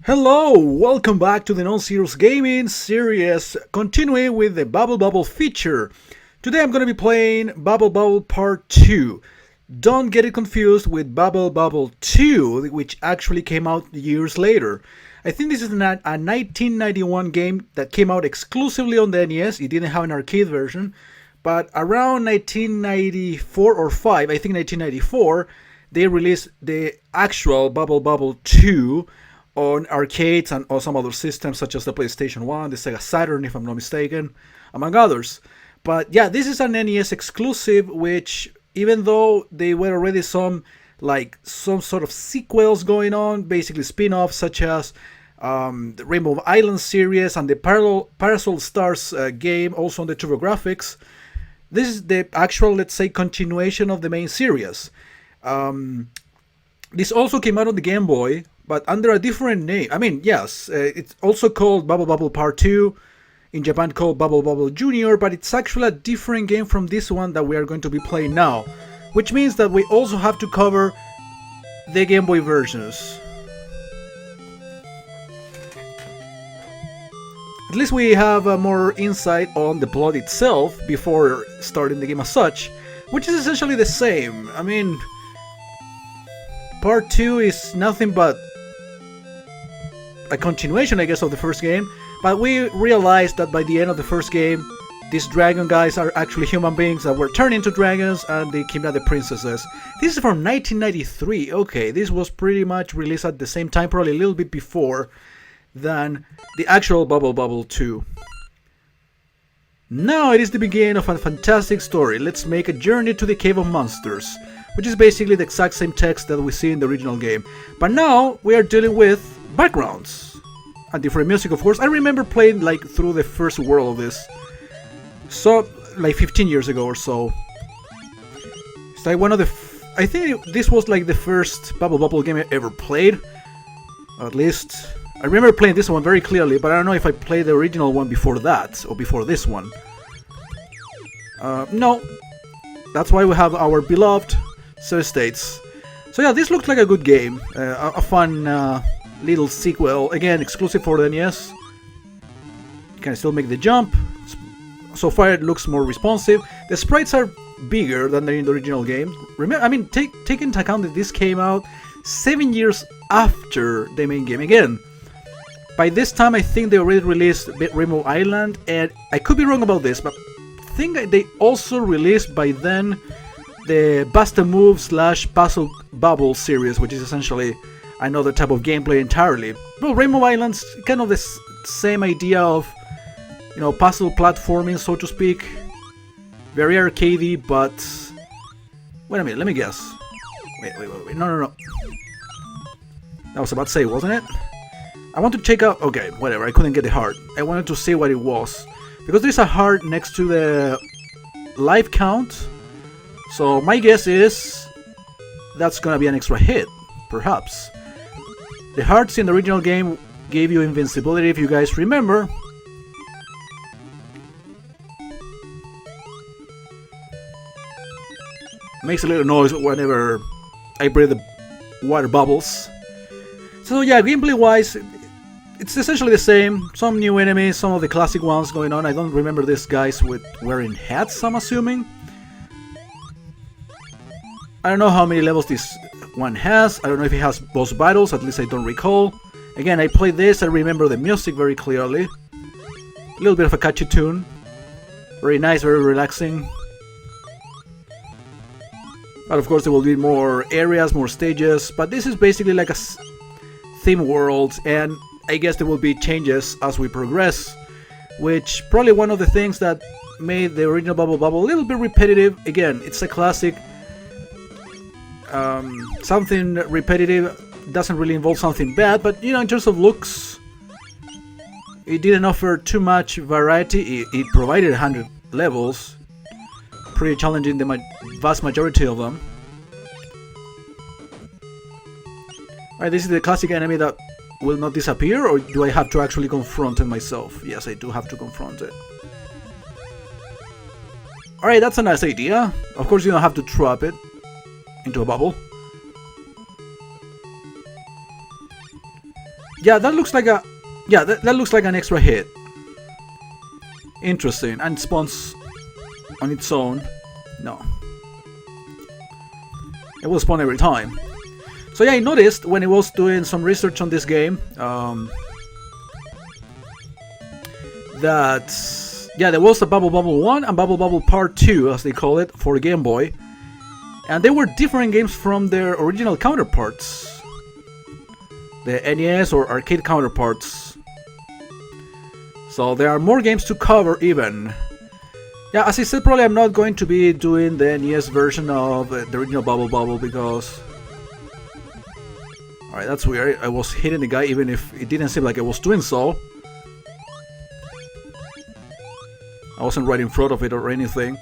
Hello, welcome back to the Non-Serious Gaming series, continuing with the Bubble feature. Today I'm going to be playing Bubble Part 2. Don't get it confused with Bubble 2, which actually came out years later. I think this is a 1991 game that came out exclusively on the NES. It didn't have an arcade version, but around 1994 or 5, I think 1994, they released the actual Bubble 2 on arcades and on some other systems such as the PlayStation 1, the Sega Saturn if I'm not mistaken, among others. But yeah, this is an NES exclusive, which even though there were already some sort of sequels going on, basically spin-offs such as the Rainbow Island series and the Parasol Stars game, also on the TurboGrafx. This is the actual, let's say, continuation of the main series. This also came out on the Game Boy, but under a different name. I mean, yes, it's also called Bubble Part 2, in Japan called Bubble Junior, but it's actually a different game from this one that we are going to be playing now, which means that we also have to cover the Game Boy versions. At least we have more insight on the plot itself before starting the game as such, which is essentially the same. I mean, Part 2 is nothing but a continuation, I guess, of the first game, but we realized that by the end of the first game, these dragon guys are actually human beings that were turned into dragons and they kidnapped the princesses. This is from 1993. Okay, this was pretty much released at the same time, probably a little bit before than the actual Bubble 2. Now it is the beginning of a fantastic story. Let's make a journey to the Cave of Monsters, which is basically the exact same text that we see in the original game. But now we are dealing with backgrounds and different music, of course. I remember playing through the first world of this, so 15 years ago or so. It's one of the I think this was the first Bubble game I ever played. At least I remember playing this one very clearly, but I don't know if I played the original one before that or before this one. No, that's why we have our beloved Sir States. So yeah, this looks like a good game, a fun little sequel, again exclusive for the NES. You can still make the jump. So far it looks more responsive. The sprites are bigger than they're in the original game. Remember, I mean, take into account that this came out 7 years after the main game. Again, by this time I think they already released Rainbow Island, and I could be wrong about this, but I think they also released by then the Basta Move / Puzzle Bubble series, which is essentially another type of gameplay entirely. Well, Rainbow Island's kind of the same idea of, puzzle platforming, so to speak. Very arcadey, but... Wait a minute, let me guess. Wait, no. I was about to say, wasn't it? I want to check out... Okay, whatever, I couldn't get the heart. I wanted to see what it was. Because there's a heart next to the life count. So my guess is that's gonna be an extra hit, perhaps. The hearts in the original game gave you invincibility, if you guys remember. Makes a little noise whenever I breathe the water bubbles. So yeah, gameplay wise, it's essentially the same. Some new enemies, some of the classic ones going on. I don't remember these guys wearing hats, I'm assuming. I don't know how many levels this one has. I don't know if it has boss battles, at least I don't recall. Again, I played this, I remember the music very clearly. A little bit of a catchy tune. Very nice, very relaxing. But of course there will be more areas, more stages, but this is basically like a theme world, and I guess there will be changes as we progress, which probably one of the things that made the original Bubble a little bit repetitive. Again, it's a classic. Something repetitive doesn't really involve something bad, but in terms of looks, it didn't offer too much variety. It provided 100 levels, pretty challenging the vast majority of them. Alright, this is the classic enemy that will not disappear, or do I have to actually confront it myself? Yes, I do have to confront it. Alright, that's a nice idea. Of course you don't have to trap it into a bubble. Yeah, that looks like a... Yeah, that looks like an extra hit. Interesting. And it spawns on its own. No. It will spawn every time. So yeah, I noticed when I was doing some research on this game that yeah, there was a Bubble 1 and Bubble Part 2, as they call it, for Game Boy. And they were different games from their original counterparts. The NES or arcade counterparts. So there are more games to cover even. Yeah, as I said, probably I'm not going to be doing the NES version of the original Bubble because... Alright, that's weird. I was hitting the guy even if it didn't seem like I was doing so. I wasn't right in front of it or anything.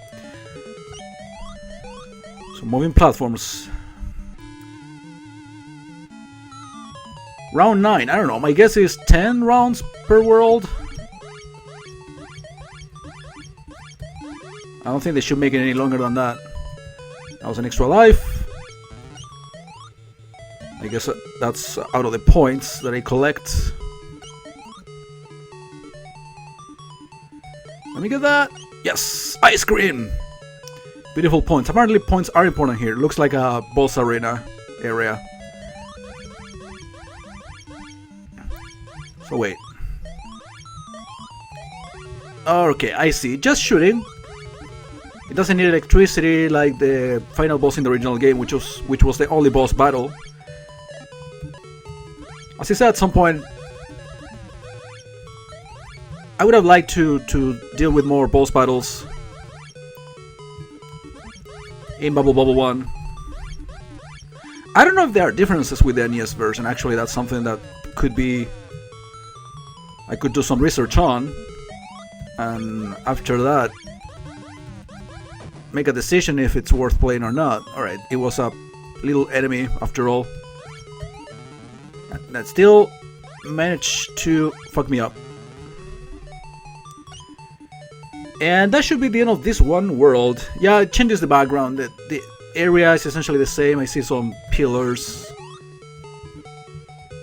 So moving platforms. Round 9, I don't know, my guess is 10 rounds per world. I don't think they should make it any longer than that. That was an extra life. I guess that's out of the points that I collect. Let me get that. Yes! Ice cream! Beautiful points. Apparently points are important here. Looks like a boss arena area. So wait. Okay, I see. Just shooting. It doesn't need electricity like the final boss in the original game, which was the only boss battle. As I said, at some point, I would have liked to deal with more boss battles in Bubble 1. I don't know if there are differences with the NES version. Actually, that's something that could be... I could do some research on, and after that, make a decision if it's worth playing or not. Alright, it was a little enemy after all. That still managed to fuck me up. And that should be the end of this one world. Yeah, it changes the background. The area is essentially the same. I see some pillars.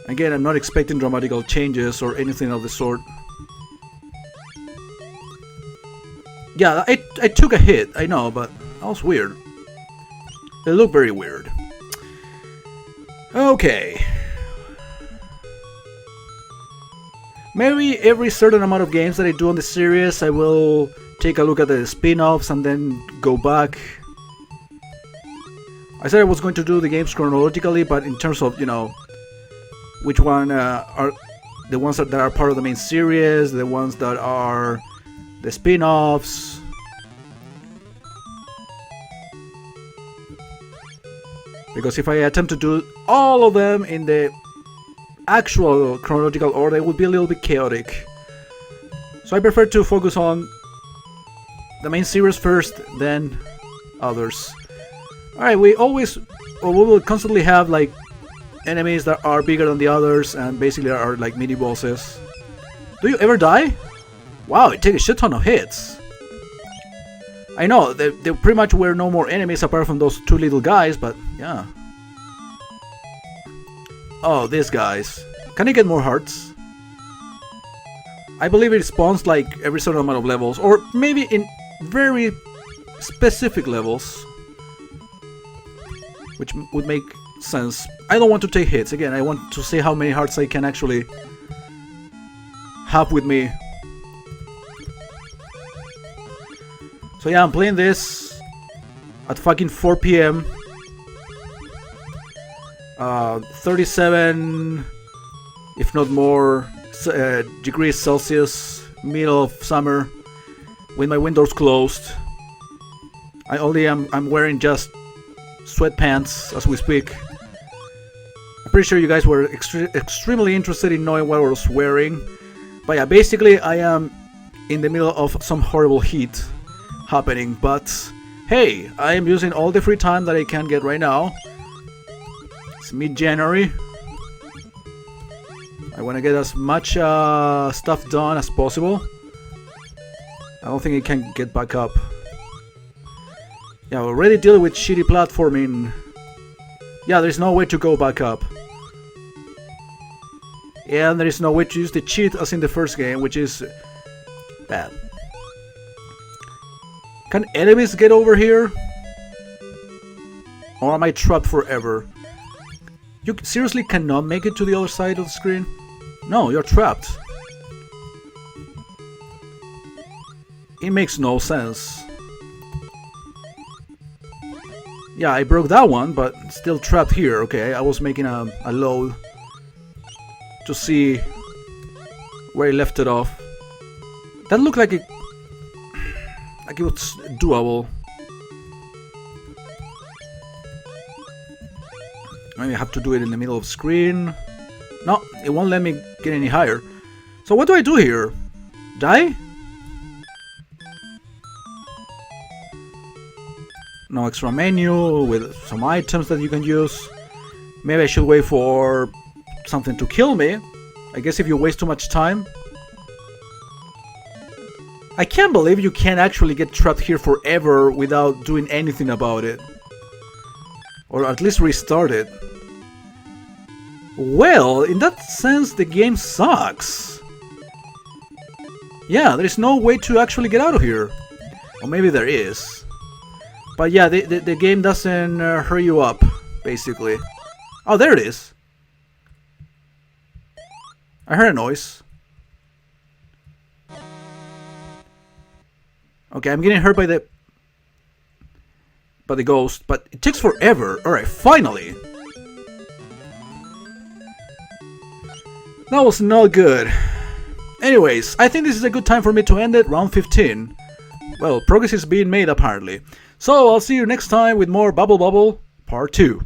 Again, I'm not expecting dramatical changes or anything of the sort. Yeah, I took a hit, I know, but that was weird. They look very weird. Okay. Maybe every certain amount of games that I do on the series, I will take a look at the spin-offs and then go back. I said I was going to do the games chronologically, but in terms of, you know, which one are the ones that are part of the main series, the ones that are the spin-offs. Because if I attempt to do all of them in the actual chronological order, it would be a little bit chaotic. So I prefer to focus on the main series first, then others. Alright, we will constantly have like enemies that are bigger than the others and basically are like mini bosses. Do you ever die? Wow, it takes a shit ton of hits. I know, there pretty much were no more enemies apart from those two little guys, but yeah. Oh, these guys. Can I get more hearts? I believe it spawns like every certain amount of levels, or maybe in very specific levels. Which would make sense. I don't want to take hits. Again, I want to see how many hearts I can actually have with me. So yeah, I'm playing this at fucking 4 PM. 37, if not more, degrees Celsius, middle of summer, with my windows closed. I'm wearing just sweatpants as we speak. I'm pretty sure you guys were extremely interested in knowing what I was wearing. But yeah, basically I am in the middle of some horrible heat happening. But hey, I am using all the free time that I can get right now. It's mid-January. I want to get as much stuff done as possible. I don't think I can get back up. Yeah, we're already dealing with shitty platforming. Yeah, there's no way to go back up. And there is no way to use the cheat as in the first game, which is bad. Can enemies get over here? Or am I trapped forever? You seriously cannot make it to the other side of the screen? No, you're trapped. It makes no sense. Yeah, I broke that one, but still trapped here. Okay, I was making a load to see where I left it off. That looked like it was doable. Maybe I have to do it in the middle of the screen. No, it won't let me get any higher. So what do I do here? Die? No extra menu with some items that you can use. Maybe I should wait for something to kill me. I guess if you waste too much time. I can't believe you can actually get trapped here forever without doing anything about it. Or at least restart it. Well, in that sense, the game sucks. Yeah, there is no way to actually get out of here. Or maybe there is. But yeah, the game doesn't hurry you up, basically. Oh, there it is. I heard a noise. Okay, I'm getting hurt by the ghost, but it takes forever. Alright, finally! That was not good. Anyways, I think this is a good time for me to end it, round 15. Well, progress is being made apparently. So I'll see you next time with more Bubble Bobble Part 2.